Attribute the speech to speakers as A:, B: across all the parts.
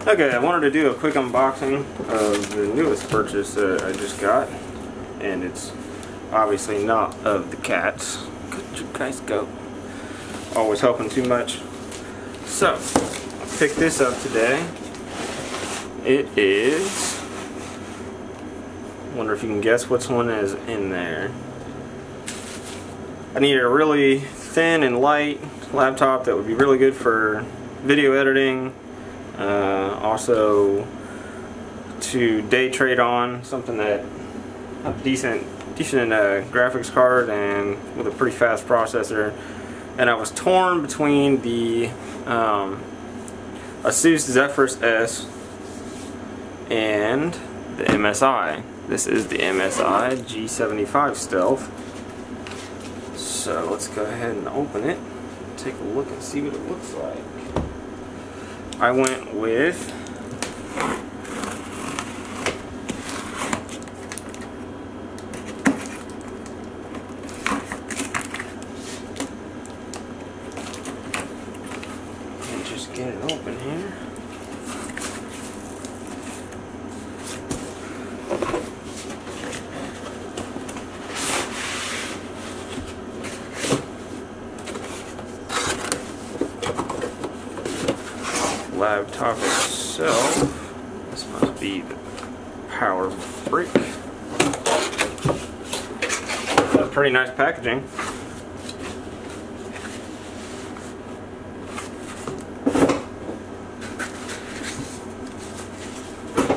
A: Okay, I wanted to do a quick unboxing of the newest purchase that I just got, and it's obviously not of the cats. Could you guys go? Always hoping too much. So, I picked this up today. It is, wonder if you can guess which one is in there. I needed a really thin and light laptop that would be really good for video editing. Also to day trade on, something that a decent graphics card and with a pretty fast processor. And I was torn between the Asus Zephyrus S and the MSI. This is the MSI G75 Stealth. So let's go ahead and open it, take a look and see what it looks like. I went with and just get it open here. Laptop itself, this must be the power brick. Pretty nice packaging.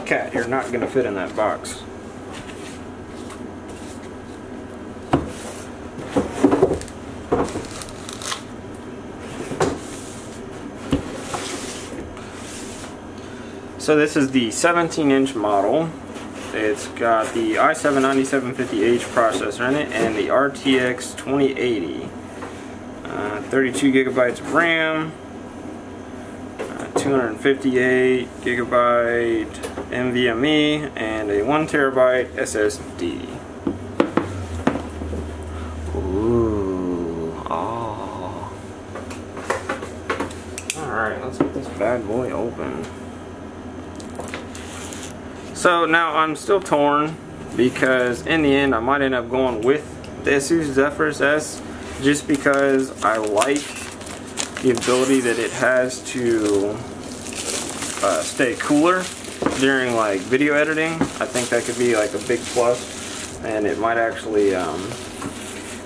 A: Cat, you're not gonna fit in that box. So this is the 17-inch model. It's got the i7-9750H processor in it and the RTX 2080. 32 gigabytes of RAM, 258 gigabyte NVMe, and a 1 terabyte SSD. Ooh, oh. Alright, let's get this bad boy open. So now I'm still torn because in the end I might end up going with the Asus Zephyrus S just because I like the ability that it has to stay cooler during like video editing. I think that could be like a big plus, and it might actually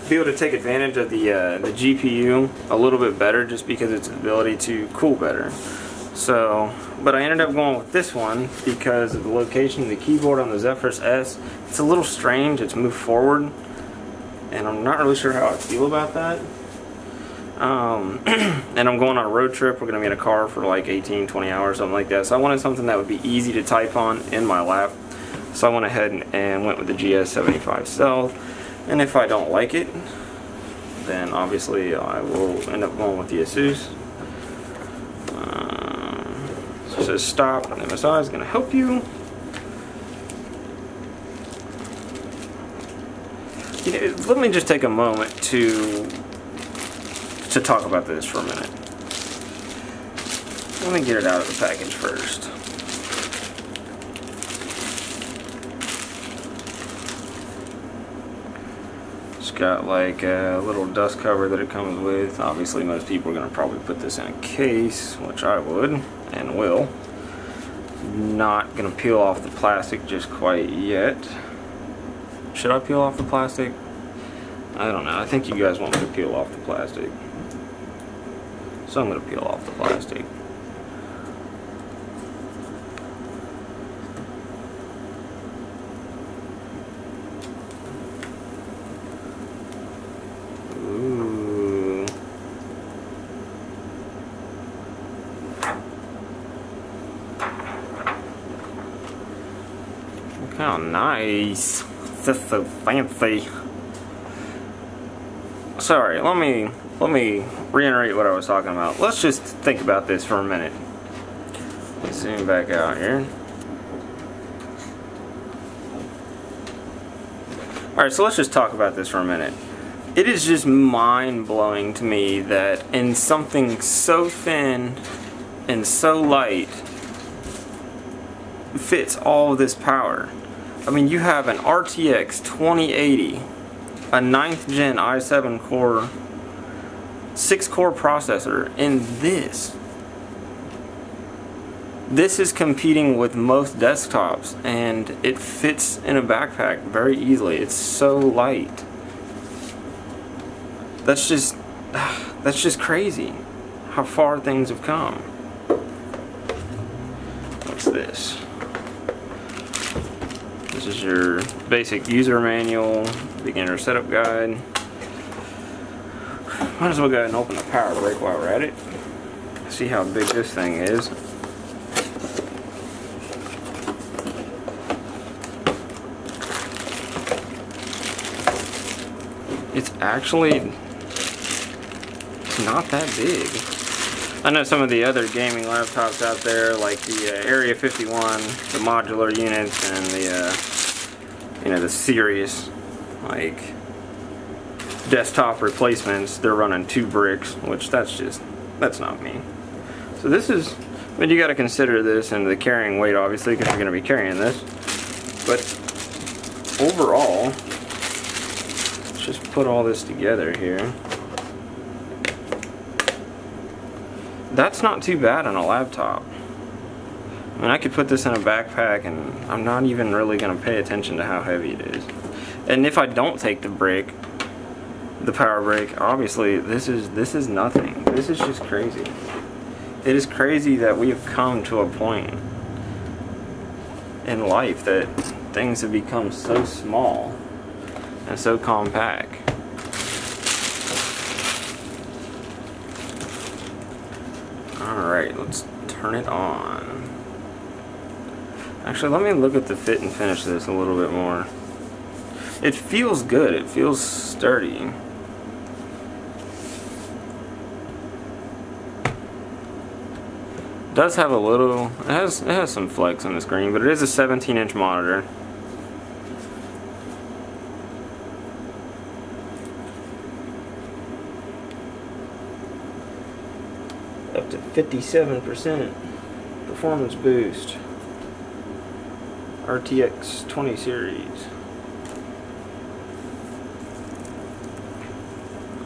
A: be able to take advantage of the GPU a little bit better just because of its ability to cool better. So, but I ended up going with this one because of the location of the keyboard on the Zephyrus S. It's a little strange, it's moved forward, and I'm not really sure how I feel about that. And I'm going on a road trip. We're going to be in a car for like 18-20 hours, something like that. So I wanted something that would be easy to type on in my lap. So I went ahead and went with the G75 Stealth. And if I don't like it, then obviously I will end up going with the Asus. It says stop, and MSI is going to help you. Let me just take a moment to talk about this for a minute. Let me get it out of the package first. It's got like a little dust cover that it comes with. Obviously most people are going to probably put this in a case, which I would and will. Not going to peel off the plastic just quite yet. Should I peel off the plastic? I don't know. I think you guys want me to peel off the plastic. So I'm going to peel off the plastic. Ooh. Look how nice. That's so fancy. Sorry, let me reiterate what I was talking about. Let's just think about this for a minute. Let's zoom back out here. Alright, so let's just talk about this for a minute. It is just mind-blowing to me that in something so thin and so light fits all of this power. I mean, you have an RTX 2080, a 9th gen i7 core, 6-core processor, and this is competing with most desktops, and it fits in a backpack very easily. It's so light. That's just crazy how far things have come. What's this? This is your basic user manual, beginner setup guide. Might as well go ahead and open the power brick while we're at it. See how big this thing is. It's actually not that big. I know some of the other gaming laptops out there, like the Area 51, the modular units, and the you know, the serious like desktop replacements, they're running 2 bricks, which that's not me. So this is, I mean, you got to consider this and the carrying weight, obviously, because you're going to be carrying this. But overall, let's just put all this together here. That's not too bad on a laptop. I mean, I could put this in a backpack and I'm not even really going to pay attention to how heavy it is. And if I don't take the brick, the power brick, obviously this is nothing. This is just crazy. It is crazy that we have come to a point in life that things have become so small and so compact. Alright, let's turn it on. Actually, let me look at the fit and finish of this a little bit more. It feels good. It feels sturdy. It does have a little, it has some flex on the screen, but it is a 17-inch monitor. Up to 57% performance boost. RTX 20 series.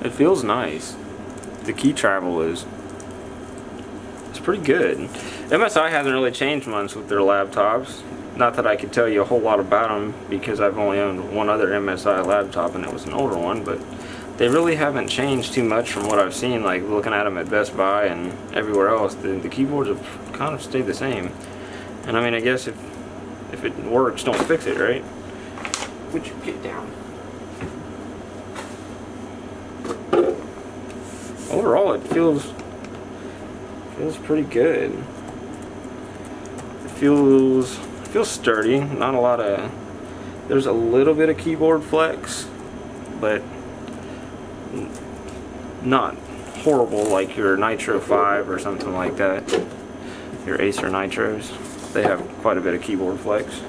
A: It feels nice. The key travel is pretty good. MSI hasn't really changed much with their laptops. Not that I could tell you a whole lot about them because I've only owned one other MSI laptop and it was an older one, but they really haven't changed too much from what I've seen, like looking at them at Best Buy and everywhere else. The keyboards have kind of stayed the same. And I mean, I guess if it works, don't fix it, right? Would you get down? Overall, it feels pretty good. It feels sturdy. Not a lot of, there's a little bit of keyboard flex, but not horrible like your Nitro 5 or something like that. Your Acer Nitros, they have quite a bit of keyboard flex.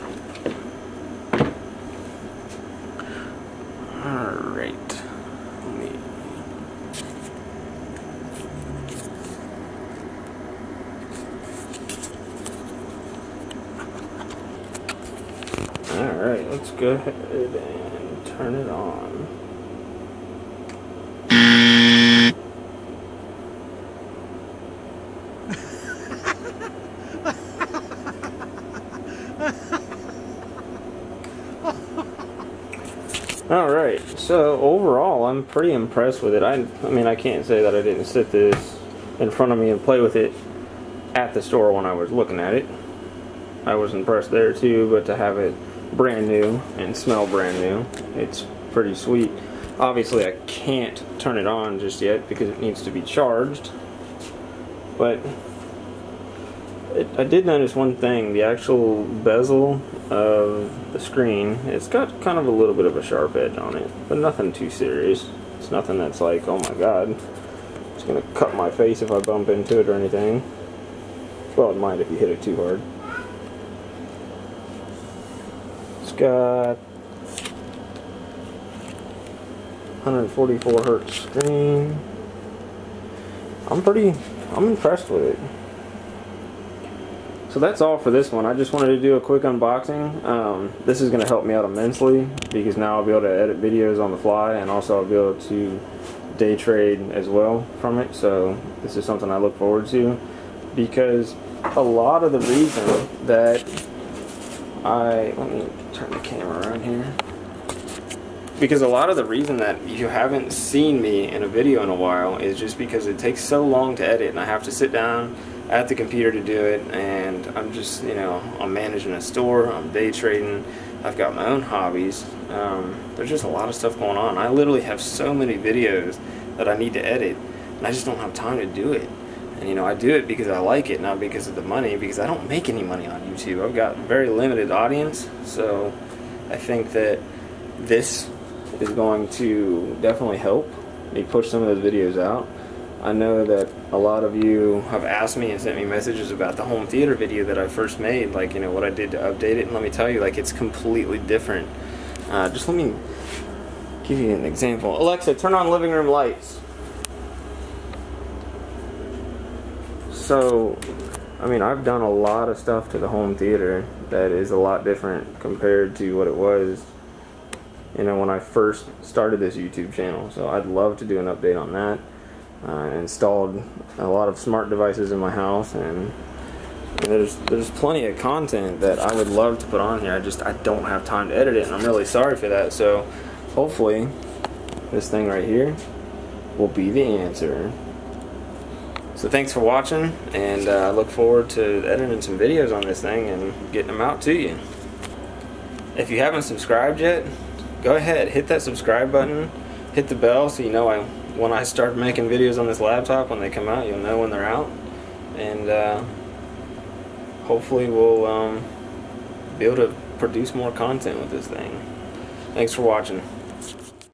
A: Alright. Alright, let's go ahead and turn it on. Alright, so overall I'm pretty impressed with it. I mean, I can't say that I didn't sit this in front of me and play with it at the store when I was looking at it. I was impressed there too, but to have it brand new and smell brand new, it's pretty sweet. Obviously I can't turn it on just yet because it needs to be charged, but I did notice one thing. The actual bezel of the screen, it's got kind of a little bit of a sharp edge on it, but nothing too serious. It's nothing that's like, oh my god, it's gonna cut my face if I bump into it or anything. Well, it might if you hit it too hard. It's got 144 hertz screen. I'm impressed with it. So that's all for this one. I just wanted to do a quick unboxing. This is going to help me out immensely because now I'll be able to edit videos on the fly, and also I'll be able to day trade as well from it. So this is something I look forward to, because a lot of the reason that let me turn the camera around here. Because a lot of the reason that you haven't seen me in a video in a while is just because it takes so long to edit, and I have to sit down at the computer to do it, and I'm just, you know, I'm managing a store, I'm day trading, I've got my own hobbies. There's just a lot of stuff going on. I literally have so many videos that I need to edit, and I just don't have time to do it. And you know, I do it because I like it, not because of the money, because I don't make any money on YouTube. I've got a very limited audience, so I think that this is going to definitely help me push some of those videos out. I know that a lot of you have asked me and sent me messages about the home theater video that I first made, like, you know, what I did to update it, and let me tell you, like, it's completely different. Just let me give you an example. Alexa, turn on living room lights. So, I mean, I've done a lot of stuff to the home theater that is a lot different compared to what it was, you know, when I first started this YouTube channel. So I'd love to do an update on that. I installed a lot of smart devices in my house, and there's plenty of content that I would love to put on here. I don't have time to edit it, and I'm really sorry for that. So hopefully this thing right here will be the answer. So thanks for watching, and I look forward to editing some videos on this thing and getting them out to you. If you haven't subscribed yet, go ahead, hit that subscribe button, hit the bell so you know when I start making videos on this laptop, when they come out, you'll know when they're out. And hopefully we'll be able to produce more content with this thing. Thanks for watching.